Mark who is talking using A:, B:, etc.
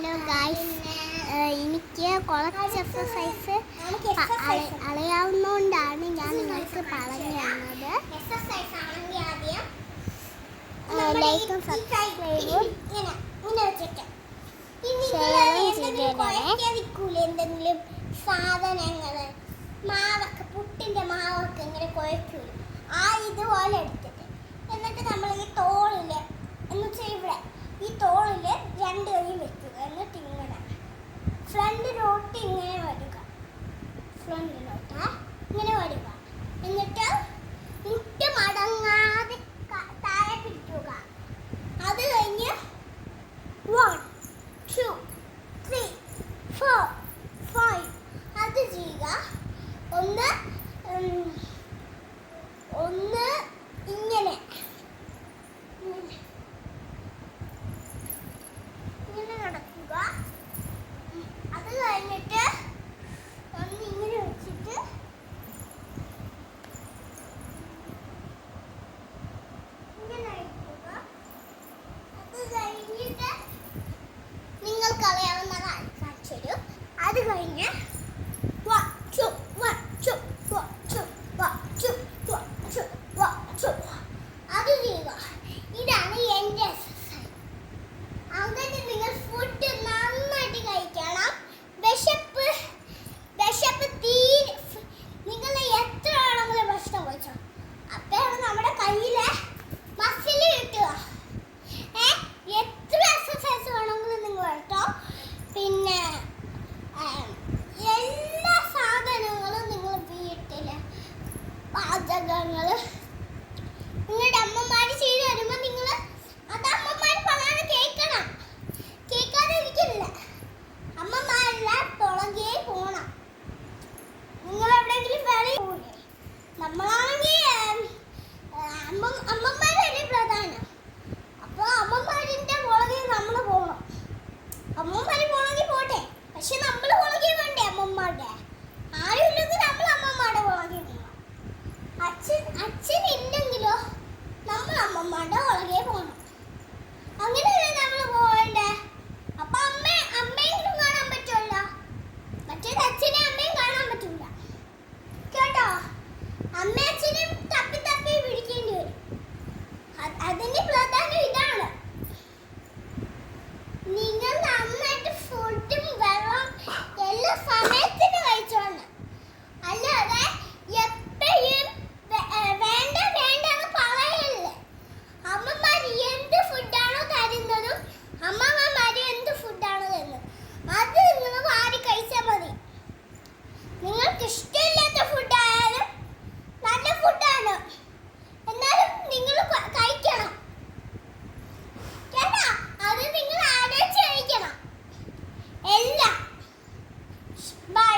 A: Hello guys, എനിക്ക് കുറച്ച് exercise അറിയാവുന്നതുകൊണ്ടാണ് ഞാൻ നിങ്ങൾക്ക് പറഞ്ഞു തന്നത്. ലൈക്കും സബ്സ്ക്രൈബും ഷെയറും ചെയ്തേക്കണേ.
B: എന്തെങ്കിലും സാധനങ്ങൾ മാവൊക്കെ പുട്ടിൻ്റെ മാവൊക്കെ ഇങ്ങനെ കുഴക്കൂല, ഇതുപോലെ എടുത്തിട്ട് എന്നിട്ട് നമ്മൾ ഈ തോളിൽ എന്ന് വെച്ചാൽ ഇവിടെ ഈ തോളിൽ രണ്ട് കൈ വെക്കുക. എന്നിട്ട് ഇങ്ങനെ ഫ്രണ്ടിലോട്ട് ഇങ്ങനെ വരിക, ഫ്രണ്ടിലോട്ട് ഇങ്ങനെ വരിക. എന്നിട്ട് മുട്ട് മടങ്ങാതെ താഴെ പിടിക്കുക. അത് കഴിഞ്ഞ് 1 2 3 4 5 അത് ചെയ്യുക. ഒന്ന് ഇങ്ങനെ ഇങ്ങനെ നടക്കുക. അത് കഴിഞ്ഞിട്ട് ഒന്ന് ഇങ്ങനെ വെച്ചിട്ട് ഇങ്ങനെ ഇരിക്കുക. അത് കഴിഞ്ഞിട്ട് നിങ്ങൾക്ക് അറിയാവുന്ന കാണിച്ചു തരും. അത് കഴിഞ്ഞ് അത് ചെയ്യുക. ഇതാണ് എൻ്റെ എക്സസൈസ്. അങ്ങനെ നിങ്ങൾ ഫുഡ് നന്നായിട്ട് കഴിക്കണം. വിശപ്പ് തീരെ നിങ്ങൾ എത്ര ആണെങ്കിലും ഭക്ഷണം കഴിച്ചോ. അപ്പോഴാണ് നമ്മുടെ കയ്യിലെ മസിൽ കിട്ടുക. എത്ര എക്സസൈസ് വേണമെങ്കിലും നിങ്ങൾ കേട്ടോ. പിന്നെ എല്ലാ സാധനങ്ങളും നിങ്ങൾ വീട്ടിലെ പാചകങ്ങൾ നിങ്ങളുടെ അമ്മമാർ ചെയ്തു തരുമ്പോൾ നിങ്ങൾ അത് അമ്മമാർ പറയാതെ കേൾക്കണം. കേൾക്കാതെ ഇരിക്കില്ല. അമ്മമാരുടെ പുറകെ പോകണം. നിങ്ങൾ എവിടെയെങ്കിലും വെളിയിൽ പോകില്ലേ, നമ്മളാണെങ്കിൽ അമ്മമാരല്ലേ പ്രധാനം. അപ്പോൾ അമ്മമാരിൻ്റെ പുറകെ നമ്മൾ പോകണം. അമ്മമാർ പുറകെ പോട്ടെ, പക്ഷെ നമ്മൾ പുറകെ വേണ്ടേ അമ്മമാരുടെ. ആരും ഇല്ലെങ്കിൽ നമ്മൾ അമ്മമാരുടെ പുറകെ പോകണം. അച്ഛൻ ഇല്ലെങ്കിലോ നമ്മൾ അമ്മമാരുടെ പുറകെ പോകണം. അങ്ങനെയല്ലേ നമ്മൾ പോകണ്ടേ. അപ്പൊ അമ്മയെങ്കിലും കാണാൻ പറ്റുമല്ല, മറ്റേത് അച്ഛനെ അമ്മയും കാണാൻ പറ്റില്ല കേട്ടോ. അമ്മയും അച്ഛനെയും തപ്പി തപ്പി പിടിക്കേണ്ടി വരും. അതിന്റെ പ്രാധാന്യം ഇതാണ്. നിങ്ങൾ നന്നായിട്ട് ഫുഡും വെള്ളം എല്ലാ സമയത്തിന് കഴിച്ചോണം. അല്ലാതെ എപ്പോഴും വേണ്ട എന്ന് പറയല്ലേ. അമ്മമാർ എന്ത് ഫുഡാണോ തരുന്നതും അമ്മമാർ എന്ത് ഫുഡാണോ തരുന്നത് അത് നിങ്ങൾ വാരി കഴിച്ചാൽ മതി. നിങ്ങൾക്ക് ഇഷ്ടമില്ലാത്ത ഫുഡായാലും നല്ല ഫുഡാണ്, എന്നാലും നിങ്ങൾ കഴിക്കണം കേട്ടോ. അത് നിങ്ങൾ ആലോചിച്ച് കഴിക്കണം എല്ലാം. ബൈ.